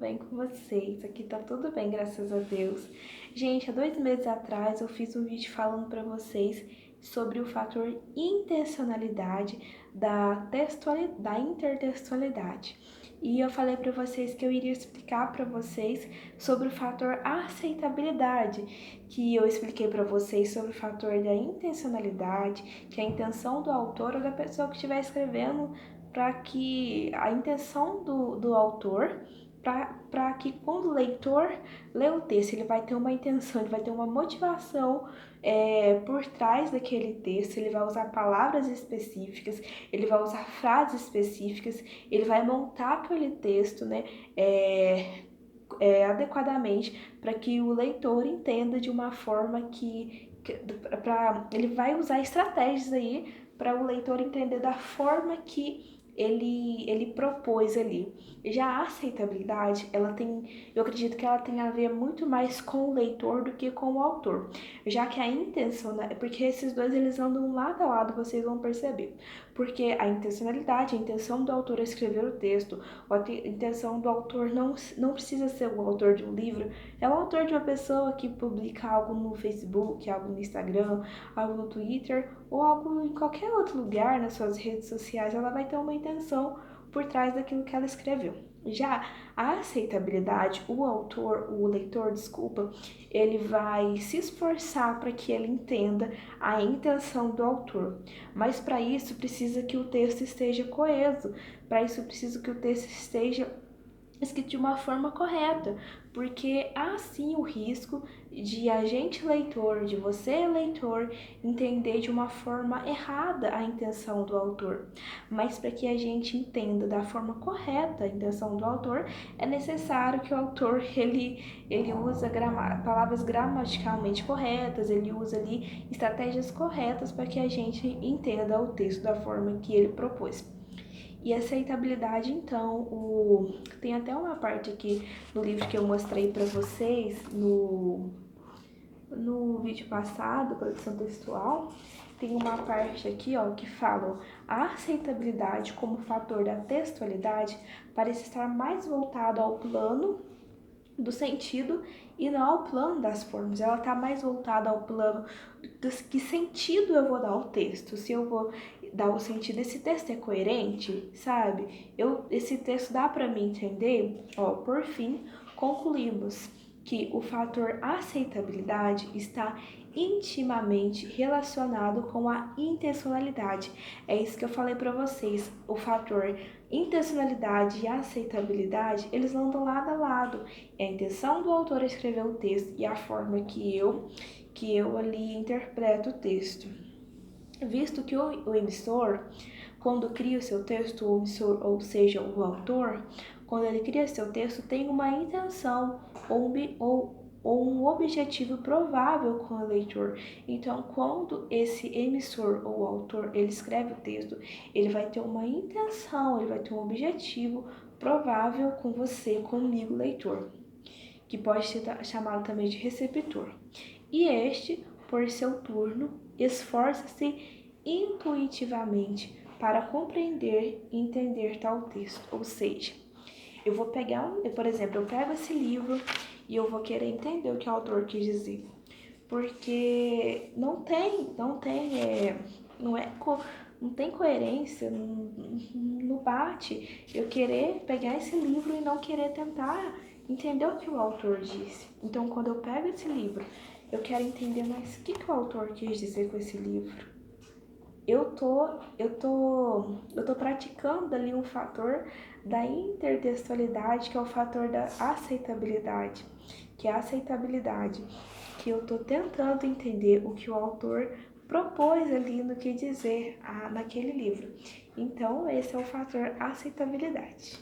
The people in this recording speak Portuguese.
bem com vocês? Aqui tá tudo bem, graças a Deus. Gente, há 2 meses atrás eu fiz um vídeo falando para vocês sobre o fator intencionalidade da intertextualidade. E eu falei para vocês que eu iria explicar para vocês sobre o fator aceitabilidade, que eu expliquei para vocês sobre o fator da intencionalidade, que é a intenção do autor ou da pessoa que estiver escrevendo, para que a intenção do autor, para que quando o leitor lê o texto, ele vai ter uma intenção, ele vai ter uma motivação por trás daquele texto, ele vai usar palavras específicas, ele vai usar frases específicas, ele vai montar aquele texto, né, adequadamente para que o leitor entenda de uma forma ele vai usar estratégias aí para o leitor entender da forma que ele propôs ali. Já a aceitabilidade, eu acredito que ela tem a ver muito mais com o leitor do que com o autor, já que a intenção, porque esses dois eles andam lado a lado, vocês vão perceber, porque a intencionalidade, a intenção do autor escrever o texto, a intenção do autor não precisa ser o autor de um livro, é o autor de uma pessoa que publica algo no Facebook, algo no Instagram, algo no Twitter ou algo em qualquer outro lugar nas suas redes sociais, ela vai ter uma intenção por trás daquilo que ela escreveu. Já a aceitabilidade, o leitor, desculpa, ele vai se esforçar para que ele entenda a intenção do autor. Mas para isso precisa que o texto esteja coeso, para isso precisa que o texto esteja escrito de uma forma correta, porque há sim o risco de a gente leitor, de você leitor, entender de uma forma errada a intenção do autor. Mas para que a gente entenda da forma correta a intenção do autor, é necessário que o autor ele use palavras gramaticalmente corretas, ele usa ali estratégias corretas para que a gente entenda o texto da forma que ele propôs. E aceitabilidade, então, tem até uma parte aqui no livro que eu mostrei para vocês no vídeo passado, produção textual, tem uma parte aqui, ó, que fala: a aceitabilidade como fator da textualidade parece estar mais voltado ao plano do sentido e não ao plano das formas. Ela está mais voltada ao plano de que sentido eu vou dar ao texto. Se eu vou dar o sentido, esse texto é coerente, sabe? Esse texto dá para mim entender? Ó, por fim, concluímos que o fator aceitabilidade está intimamente relacionado com a intencionalidade. É isso que eu falei para vocês. O fator intencionalidade e aceitabilidade, eles andam lado a lado. É a intenção do autor escrever o texto e a forma que eu ali interpreto o texto. Visto que o emissor, quando cria o seu texto, o emissor, ou seja, o autor, quando ele cria seu texto, tem uma intenção ou um objetivo provável com o leitor. Então, quando esse emissor ou autor ele escreve o texto, ele vai ter uma intenção, ele vai ter um objetivo provável com você, comigo, leitor, que pode ser chamado também de receptor. E este, por seu turno, esforça-se intuitivamente para compreender e entender tal texto. Ou seja, eu vou pegar, por exemplo, eu pego esse livro e eu vou querer entender o que o autor quis dizer. Porque não tem coerência, não bate eu querer pegar esse livro e não querer tentar entender o que o autor disse. Então, quando eu pego esse livro, eu quero entender mais o que o autor quis dizer com esse livro. Eu tô praticando ali um fator da intertextualidade, que é o fator da aceitabilidade, que é a aceitabilidade, que eu tô tentando entender o que o autor propôs ali no que dizer naquele livro. Então, esse é o fator aceitabilidade.